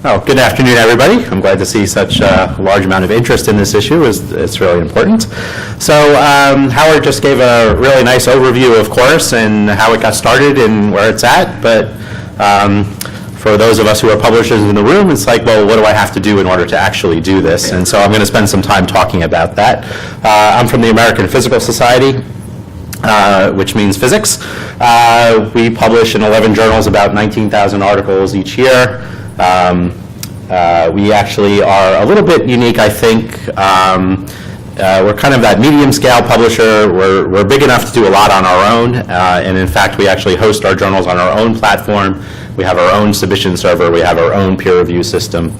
Oh, good afternoon, everybody. I'm glad to see such a large amount of interest in this issue. It's really important. So Howard just gave a really nice overview of Chorus and how it got started and where it's at. But for those of us who are publishers in the room, it's like, well, what do I have to do in order to actually do this? And so I'm going to spend some time talking about that. I'm from the American Physical Society, which means physics. We publish in 11 journals about 19,000 articles each year. We actually are a little bit unique, I think. We're kind of that medium scale publisher. We're big enough to do a lot on our own, and in fact we actually host our journals on our own platform. We have our own submission server, we have our own peer review system,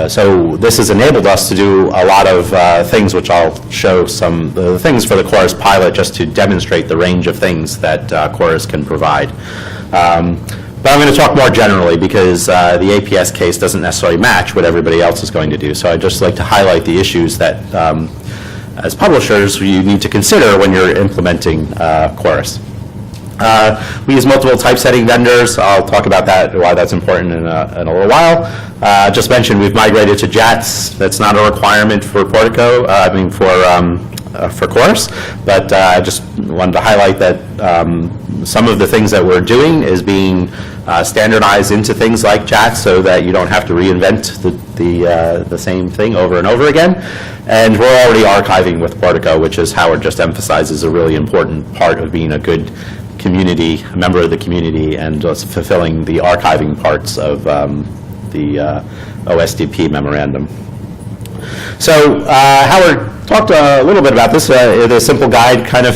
so this has enabled us to do a lot of things, which I'll show some the things for the Chorus pilot just to demonstrate the range of things that Chorus can provide. But I'm going to talk more generally because the APS case doesn't necessarily match what everybody else is going to do. So I'd just like to highlight the issues that, as publishers, you need to consider when you're implementing Chorus. We use multiple typesetting vendors. I'll talk about that, why that's important in a little while. Just mentioned we've migrated to JATS. That's not a requirement for Portico, for Chorus, but I just wanted to highlight that some of the things that we're doing is being standardized into things like JATS so that you don't have to reinvent the same thing over and over again. And we're already archiving with Portico, which, as Howard just emphasized, is a really important part of being a good community, a member of the community, and just fulfilling the archiving parts of the OSDP memorandum. So Howard talked a little bit about this, the simple guide, kind of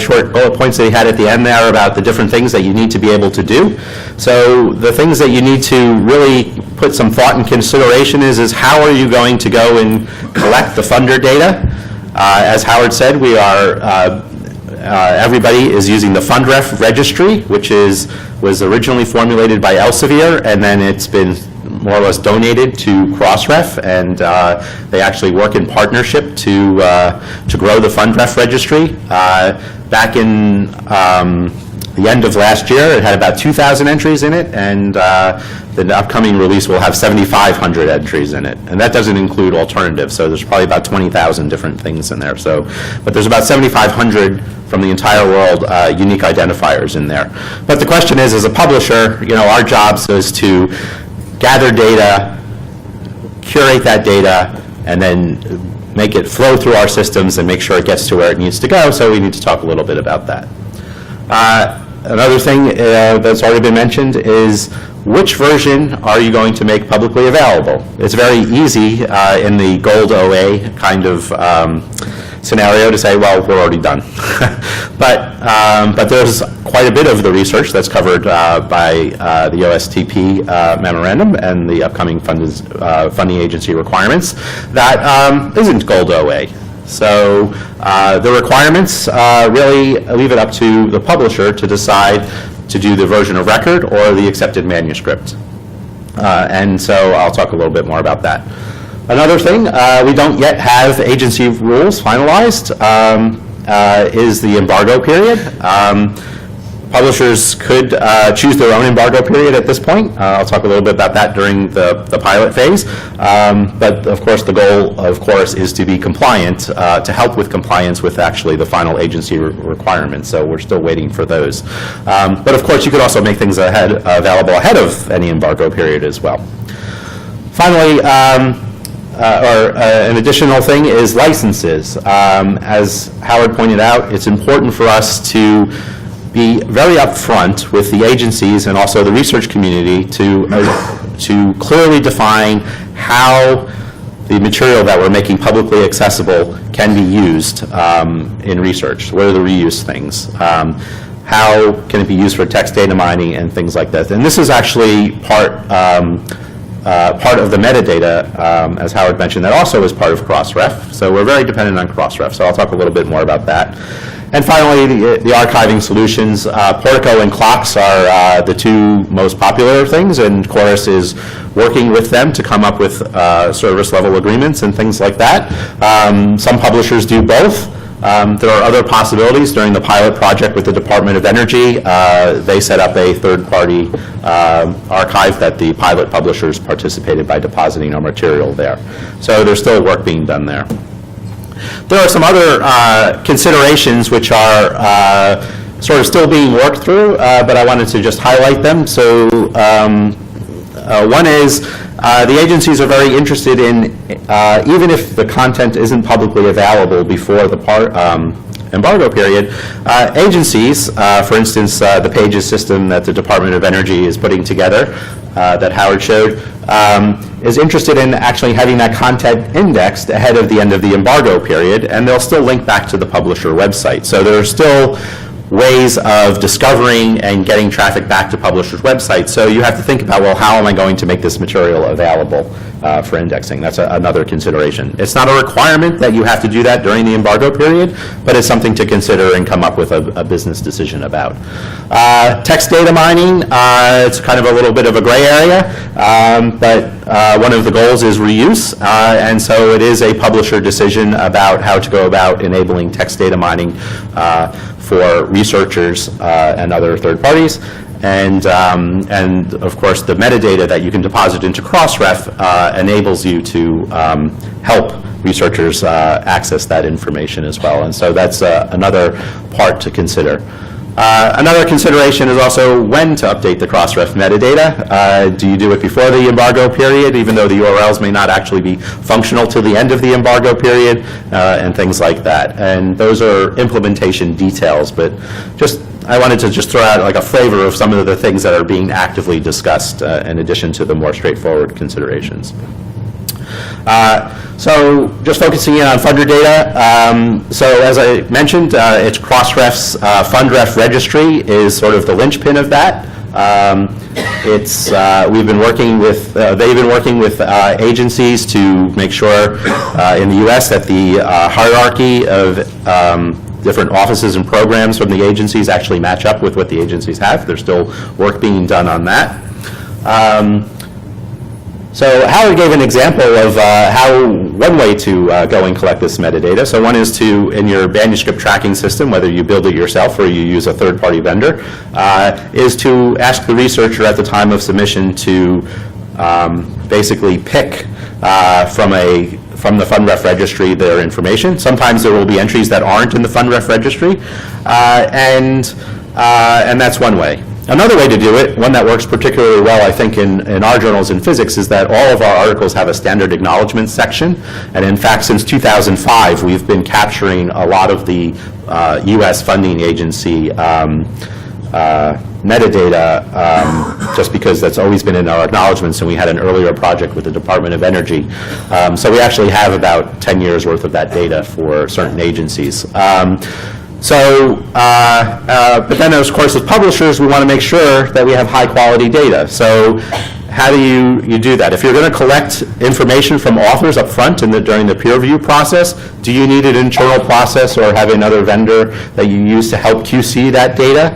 short bullet points that he had at the end there about the different things that you need to be able to do. So the things that you need to really put some thought and consideration is how are you going to go and collect the funder data? As Howard said, we are everybody is using the FundRef registry, which was originally formulated by Elsevier, and then it's been more or less donated to Crossref, and they actually work in partnership to grow the FundRef registry. Back in the end of last year, it had about 2,000 entries in it, and the upcoming release will have 7,500 entries in it, and that doesn't include alternatives. So there's probably about 20,000 different things in there. So, but there's about 7,500 from the entire world unique identifiers in there. But the question is, as a publisher, our job is to gather data, curate that data, and then make it flow through our systems and make sure it gets to where it needs to go. So we need to talk a little bit about that. Another thing that's already been mentioned is which version are you going to make publicly available? It's very easy in the gold OA kind of scenario to say, well, we're already done. but there's quite a bit of the research that's covered by the OSTP memorandum and the upcoming funding agency requirements that isn't gold OA. So the requirements really leave it up to the publisher to decide to do the version of record or the accepted manuscript. And so I'll talk a little bit more about that. Another thing, we don't yet have agency rules finalized, is the embargo period. Publishers could choose their own embargo period at this point. I'll talk a little bit about that during the pilot phase. But of course the goal of Chorus is to be compliant, to help with compliance with actually the final agency requirements. So we're still waiting for those. But of course you could also make things available ahead of any embargo period as well. Finally, an additional thing is licenses. As Howard pointed out, it's important for us to be very upfront with the agencies and also the research community to clearly define how the material that we're making publicly accessible can be used in research. What are the reuse things? How can it be used for text data mining and things like that? And this is actually part of the metadata, as Howard mentioned, that also is part of Crossref. So we're very dependent on Crossref. So I'll talk a little bit more about that. And finally, the archiving solutions. Portico and Clocks are the two most popular things, and Chorus is working with them to come up with service level agreements and things like that. Some publishers do both. There are other possibilities. During the pilot project with the Department of Energy, they set up a third-party archive that the pilot publishers participated by depositing our material there. So there's still work being done there. There are some other considerations which are sort of still being worked through, but I wanted to just highlight them. So one is the agencies are very interested in, even if the content isn't publicly available before the embargo period, agencies, for instance, the Pages system that the Department of Energy is putting together, that Howard showed, is interested in actually having that content indexed ahead of the end of the embargo period, and they'll still link back to the publisher website. So there are still ways of discovering and getting traffic back to publishers' websites. So you have to think about, well, how am I going to make this material available for indexing? That's another consideration. It's not a requirement that you have to do that during the embargo period, but it's something to consider and come up with a business decision about. Text data mining, it's kind of a little bit of a gray area, but one of the goals is reuse, and so it is a publisher decision about how to go about enabling text data mining for researchers and other third parties. And of course, the metadata that you can deposit into Crossref enables you to help researchers access that information as well. And so that's another part to consider. Another consideration is also when to update the Crossref metadata. Do you do it before the embargo period, even though the URLs may not actually be functional till the end of the embargo period, and things like that. And those are implementation details, but I wanted to just throw out like a flavor of some of the things that are being actively discussed in addition to the more straightforward considerations. So just focusing in on funder data. So as I mentioned, it's Crossref's FundRef registry is sort of the linchpin of that. We've been working with, they've been working with agencies to make sure in the U.S. that the hierarchy of different offices and programs from the agencies actually match up with what the agencies have. There's still work being done on that. So Howard gave an example of one way to go and collect this metadata. So one is to, in your manuscript tracking system, whether you build it yourself or you use a third-party vendor, is to ask the researcher at the time of submission to basically pick from the FundRef registry their information. Sometimes there will be entries that aren't in the FundRef registry, and that's one way. Another way to do it, one that works particularly well, I think, in our journals in physics, is that all of our articles have a standard acknowledgement section. And in fact, since 2005, we've been capturing a lot of the U.S. funding agency metadata, just because that's always been in our acknowledgments, and we had an earlier project with the Department of Energy. So we actually have about 10 years worth of that data for certain agencies. But then, of course, as publishers, we want to make sure that we have high-quality data. So how do you do that? If you're going to collect information from authors up front during the peer review process, do you need an internal process or have another vendor that you use to help QC that data?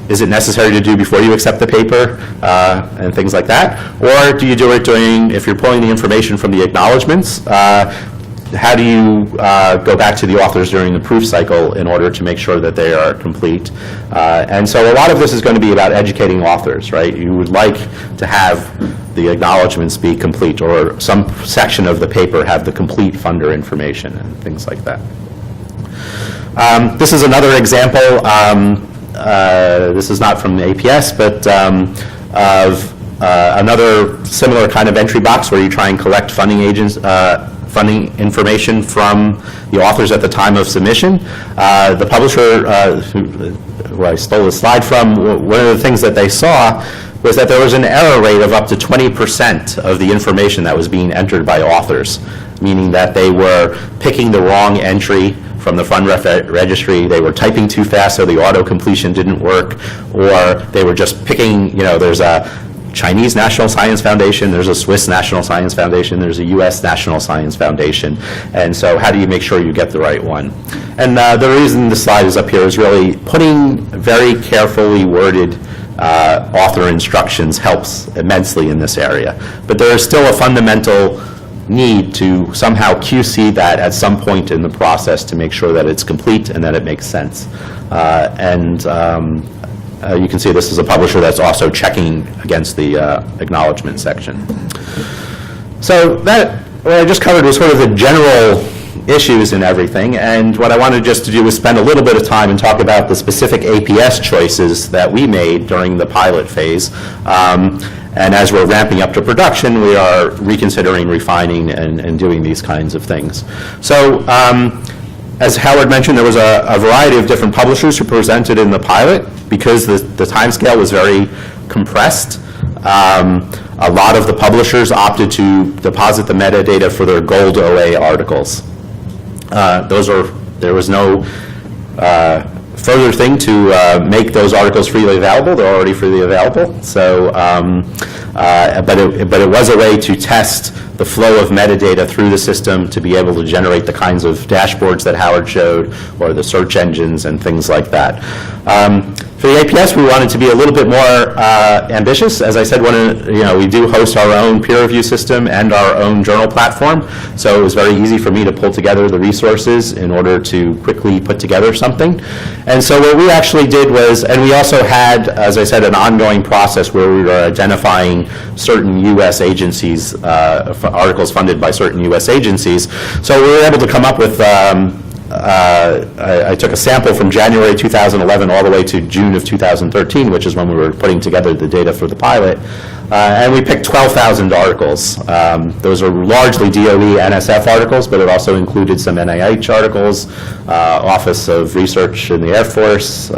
Is it necessary to do before you accept the paper and things like that? Or do you do it if you're pulling the information from the acknowledgments, how do you go back to the authors during the proof cycle in order to make sure that they are complete? And so a lot of this is going to be about educating authors, right? You would like to have the acknowledgments be complete, or some section of the paper have the complete funder information and things like that. This is another example. This is not from the APS, but of another similar kind of entry box where you try and collect funding funding information from the authors at the time of submission. The publisher, who I stole the slide from, one of the things that they saw was that there was an error rate of up to 20% of the information that was being entered by authors, meaning that they were picking the wrong entry from the FundRef registry. They were typing too fast, so the auto-completion didn't work, or they were just picking, there's a Chinese National Science Foundation, there's a Swiss National Science Foundation, there's a US National Science Foundation, and so how do you make sure you get the right one? And the reason the slide is up here is really putting very carefully worded author instructions helps immensely in this area. But there is still a fundamental need to somehow QC that at some point in the process to make sure that it's complete and that it makes sense. You can see this is a publisher that's also checking against the acknowledgement section. So that, what I just covered was sort of the general issues and everything, and what I wanted just to do was spend a little bit of time and talk about the specific APS choices that we made during the pilot phase. And as we're ramping up to production, we are reconsidering, refining, and doing these kinds of things. So as Howard mentioned, there was a variety of different publishers who presented in the pilot because the timescale was very compressed. A lot of the publishers opted to deposit the metadata for their gold OA articles. There was no further thing to make those articles freely available. They're already freely available. So, but it was a way to test the flow of metadata through the system to be able to generate the kinds of dashboards that Howard showed, or the search engines and things like that. For the APS, we wanted to be a little bit more ambitious. As I said, we do host our own peer review system and our own journal platform, so it was very easy for me to pull together the resources in order to quickly put together something. And so what we actually did was, and we also had, as I said, an ongoing process where we were identifying certain U.S. agencies, articles funded by certain U.S. agencies. So we were able to come up with I took a sample from January 2011 all the way to June of 2013, which is when we were putting together the data for the pilot, and we picked 12,000 articles. Those are largely DOE NSF articles, but it also included some NIH articles, Office of Research in the Air Force,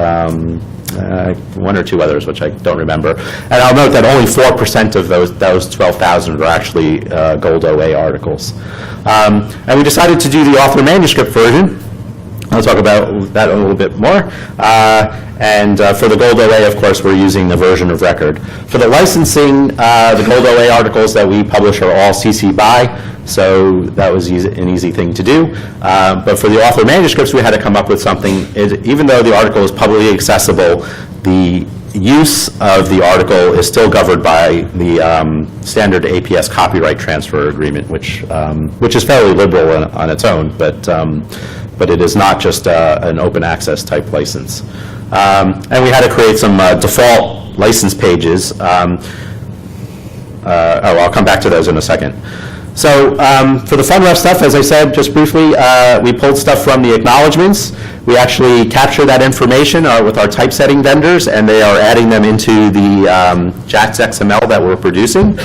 one or two others, which I don't remember. And I'll note that only 4% of those 12,000 were actually gold OA articles. And we decided to do the author manuscript version. I'll talk about that a little bit more. For the gold OA, of course, we're using the version of record. For the licensing, the gold OA articles that we publish are all CC BY, so that was an easy thing to do. But for the author manuscripts, we had to come up with something. Even though the article is publicly accessible, the use of the article is still governed by the standard APS copyright transfer agreement, which is fairly liberal on its own, but it is not just an open access type license. And we had to create some default license pages. I'll come back to those in a second. So for the FundRef stuff, as I said just briefly, we pulled stuff from the acknowledgements. We actually capture that information with our typesetting vendors, and they are adding them into the JAX XML that we're producing.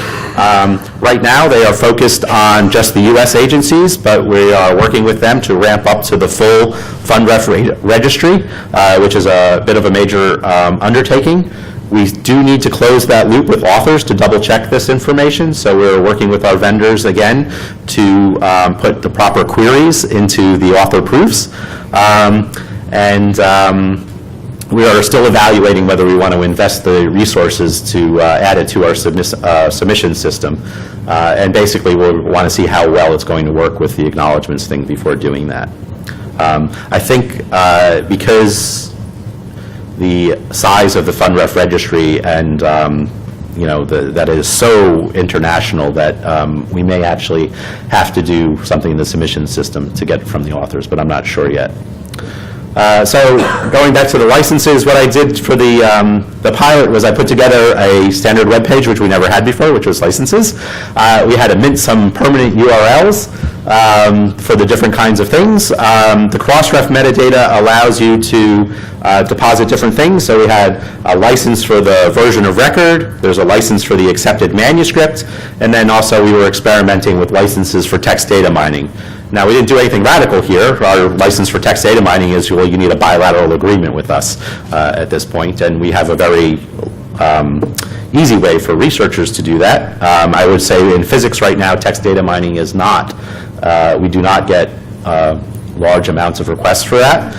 Right now, they are focused on just the U.S. agencies, but we are working with them to ramp up to the full FundRef registry, which is a bit of a major undertaking. We do need to close that loop with authors to double check this information, so we're working with our vendors again to put the proper queries into the author proofs. We are still evaluating whether we want to invest the resources to add it to our submission system. And basically we'll want to see how well it's going to work with the acknowledgements thing before doing that. I think because the size of the FundRef registry and that is so international that we may actually have to do something in the submission system to get it from the authors, but I'm not sure yet. So going back to the licenses, what I did for the pilot was I put together a standard web page, which we never had before, which was licenses. We had to mint some permanent URLs for the different kinds of things. The cross-ref metadata allows you to deposit different things. So we had a license for the version of record, there's a license for the accepted manuscript, and then also we were experimenting with licenses for text data mining. Now, we didn't do anything radical here. Our license for text data mining is, well, you need a bilateral agreement with us at this point, and we have a very easy way for researchers to do that. I would say in physics right now, text data mining is not. We do not get large amounts of requests for that,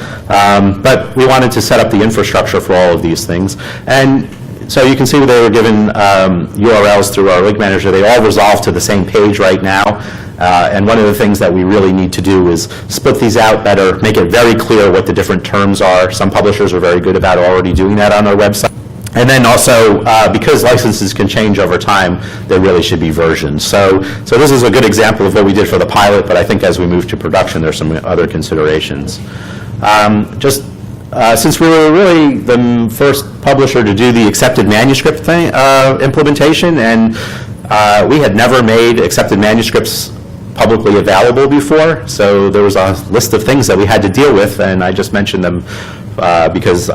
but we wanted to set up the infrastructure for all of these things. And so you can see they were given URLs through our link manager. They all resolve to the same page right now. And one of the things that we really need to do is split these out better, make it very clear what the different terms are. Some publishers are very good about already doing that on their website. And then also, because licenses can change over time, there really should be versions. So this is a good example of what we did for the pilot, but I think as we move to production, there's some other considerations. Since we were really the first publisher to do the accepted manuscript thing, implementation, and we had never made accepted manuscripts publicly available before, so there was a list of things that we had to deal with, and I just mentioned them because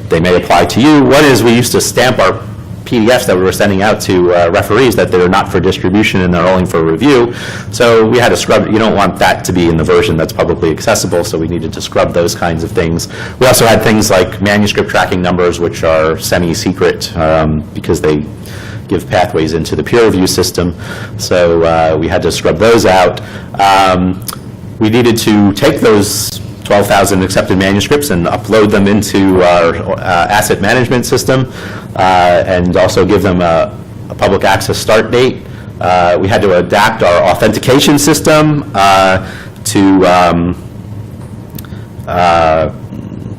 they may apply to you. One is we used to stamp our PDFs that we were sending out to referees that they're not for distribution and they're only for review. So we had to scrub. You don't want that to be in the version that's publicly accessible, so we needed to scrub those kinds of things. We also had things like manuscript tracking numbers, which are semi-secret because they give pathways into the peer review system. So we had to scrub those out. We needed to take those 12,000 accepted manuscripts and upload them into our asset management system and also give them a public access start date. We had to adapt our authentication system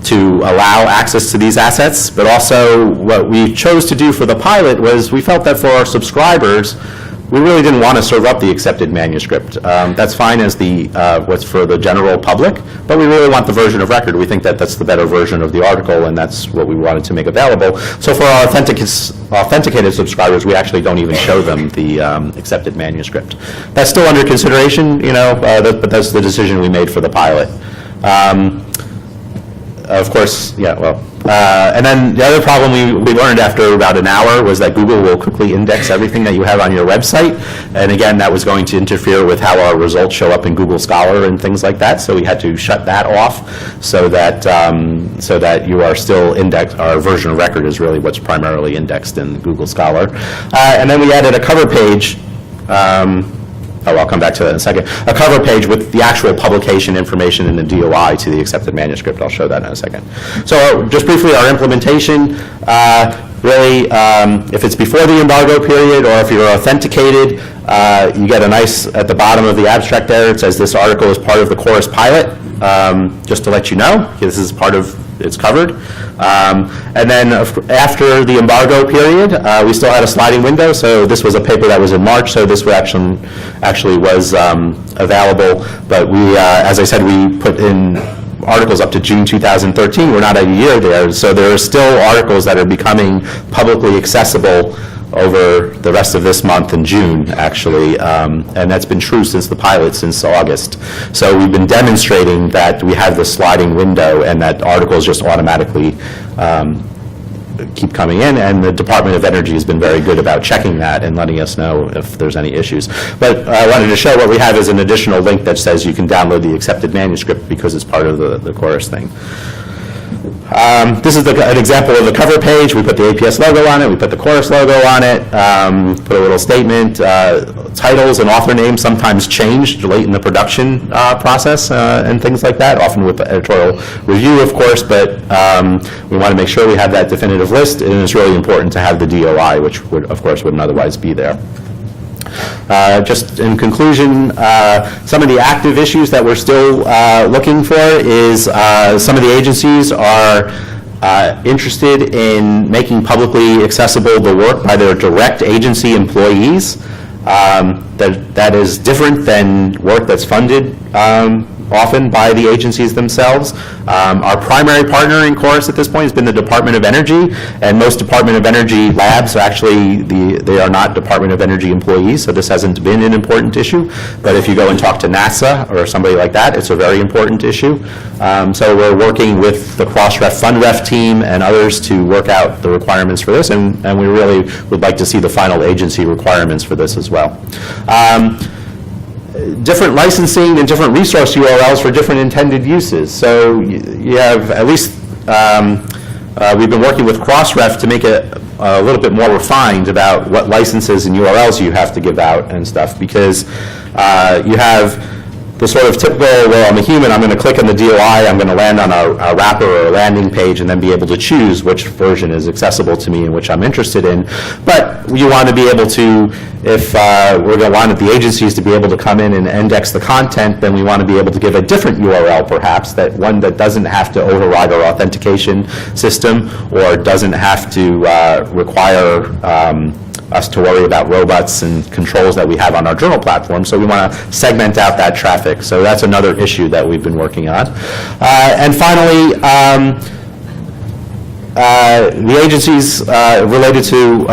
to allow access to these assets, but also what we chose to do for the pilot was we felt that for our subscribers, we really didn't want to serve up the accepted manuscript. That's fine as what's for the general public, but we really want the version of record. We think that that's the better version of the article, and that's what we wanted to make available. So for our authenticated subscribers, we actually don't even show them the accepted manuscript. That's still under consideration, but that's the decision we made for the pilot. Of course, and then the other problem we learned after about an hour was that Google will quickly index everything that you have on your website, and again, that was going to interfere with how our results show up in Google Scholar and things like that, so we had to shut that off so that you are still indexed. Our version of record is really what's primarily indexed in Google Scholar. And then we added a cover page. I'll come back to that in a second. A cover page with the actual publication information and the DOI to the accepted manuscript. I'll show that in a second. So just briefly, our implementation, really, if it's before the embargo period or if you're authenticated, you get a nice, at the bottom of the abstract there, it says this article is part of the Chorus pilot, just to let you know. This is part of, it's covered. And then after the embargo period, we still had a sliding window, so this was a paper that was in March, so this actually was available, but we, as I said, we put in articles up to June 2013. We're not at a year there, so there are still articles that are becoming publicly accessible over the rest of this month in June, actually, and that's been true since the pilot, since August. So we've been demonstrating that we have this sliding window and that articles just automatically keep coming in, and the Department of Energy has been very good about checking that and letting us know if there's any issues. But I wanted to show what we have is an additional link that says you can download the accepted manuscript because it's part of the Chorus thing. This is an example of the cover page. We put the APS logo on it, we put the Chorus logo on it, put a little statement. Titles and author names sometimes changed late in the production process and things like that, often with the editorial review, of course, but we want to make sure we have that definitive list, and it's really important to have the DOI, which would, of course, wouldn't otherwise be there. Just in conclusion, some of the active issues that we're still looking for is some of the agencies are interested in making publicly accessible the work by their direct agency employees. That is different than work that's funded often by the agencies themselves. Our primary partner in Chorus at this point has been the Department of Energy, and most Department of Energy labs actually, they are not Department of Energy employees, so this hasn't been an important issue. But if you go and talk to NASA or somebody like that, it's a very important issue. So we're working with the Crossref FundRef team and others to work out the requirements for this, and we really would like to see the final agency requirements for this as well. Different licensing and different resource URLs for different intended uses. So you have at least, we've been working with Crossref to make it a little bit more refined about what licenses and URLs you have to give out and stuff, because you have the sort of typical, well, I'm a human, I'm going to click on the DOI, I'm going to land on a wrapper or a landing page and then be able to choose which version is accessible to me and which I'm interested in. But you want to be able to, if we're going to want the agencies to be able to come in and index the content, then we want to be able to give a different URL perhaps, that one that doesn't have to override our authentication system or doesn't have to require us to worry about robots and controls that we have on our journal platform. So we want to segment out that traffic. So that's another issue that we've been working on. And finally, the agencies related to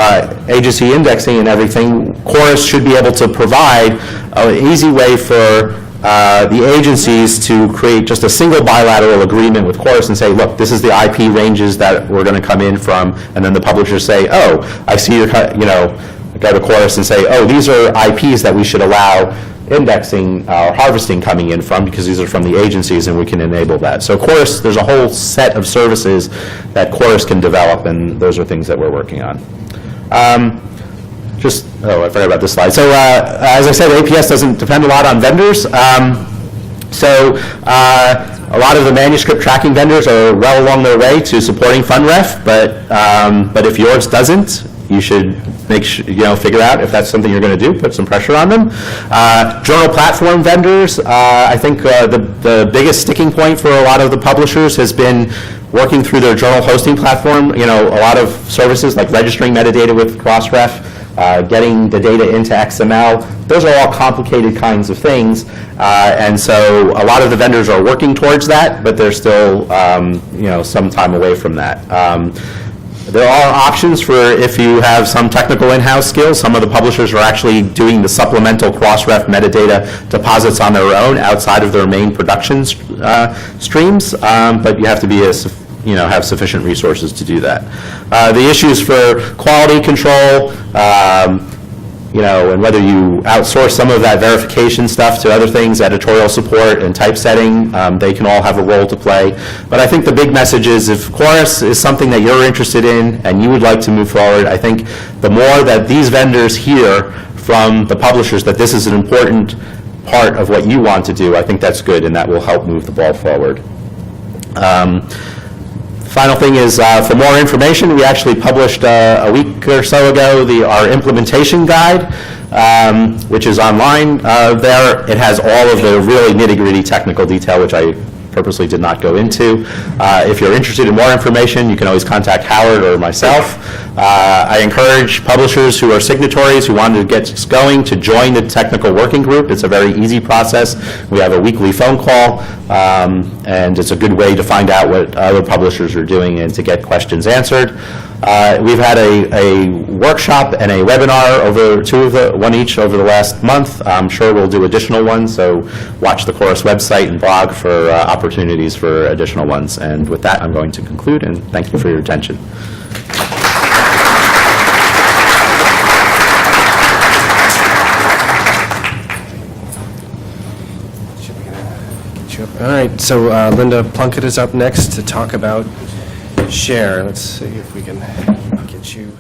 agency indexing and everything, Chorus should be able to provide an easy way for the agencies to create just a single bilateral agreement with Chorus and say, look, this is the IP ranges that we're going to come in from, and then the publishers say, oh, I see your, go to Chorus and say, oh, these are IPs that we should allow indexing or harvesting coming in from because these are from the agencies and we can enable that. So Chorus, there's a whole set of services that Chorus can develop, and those are things that we're working on. I forgot about this slide. So as I said, APS doesn't depend a lot on vendors. A lot of the manuscript tracking vendors are well along their way to supporting FundRef, but if yours doesn't, you should figure out if that's something you're going to do, put some pressure on them. Journal platform vendors, I think the biggest sticking point for a lot of the publishers has been working through their journal hosting platform. A lot of services like registering metadata with Crossref, getting the data into XML. Those are all complicated kinds of things, and so a lot of the vendors are working towards that, but they're still some time away from that. There are options for if you have some technical in-house skills. Some of the publishers are actually doing the supplemental Crossref metadata deposits on their own outside of their main production streams, but you have to be have sufficient resources to do that. The issues for quality control, and whether you outsource some of that verification stuff to other things, editorial support and typesetting, they can all have a role to play. But I think the big message is if Chorus is something that you're interested in and you would like to move forward, I think the more that these vendors hear from the publishers that this is an important part of what you want to do, I think that's good, and that will help move the ball forward. Final thing is, for more information, we actually published a week or so ago our implementation guide, which is online there. It has all of the really nitty-gritty technical detail, which I purposely did not go into. If you're interested in more information, you can always contact Howard or myself. I encourage publishers who are signatories who want to get going to join the technical working group. It's a very easy process. We have a weekly phone call, and it's a good way to find out what other publishers are doing and to get questions answered. We've had a workshop and a webinar, one each over the last month. I'm sure we'll do additional ones, so watch the Chorus website and blog for opportunities for additional ones. And with that, I'm going to conclude, and thank you for your attention. All right, so Linda Plunkett is up next to talk about share. Let's see if we can get you.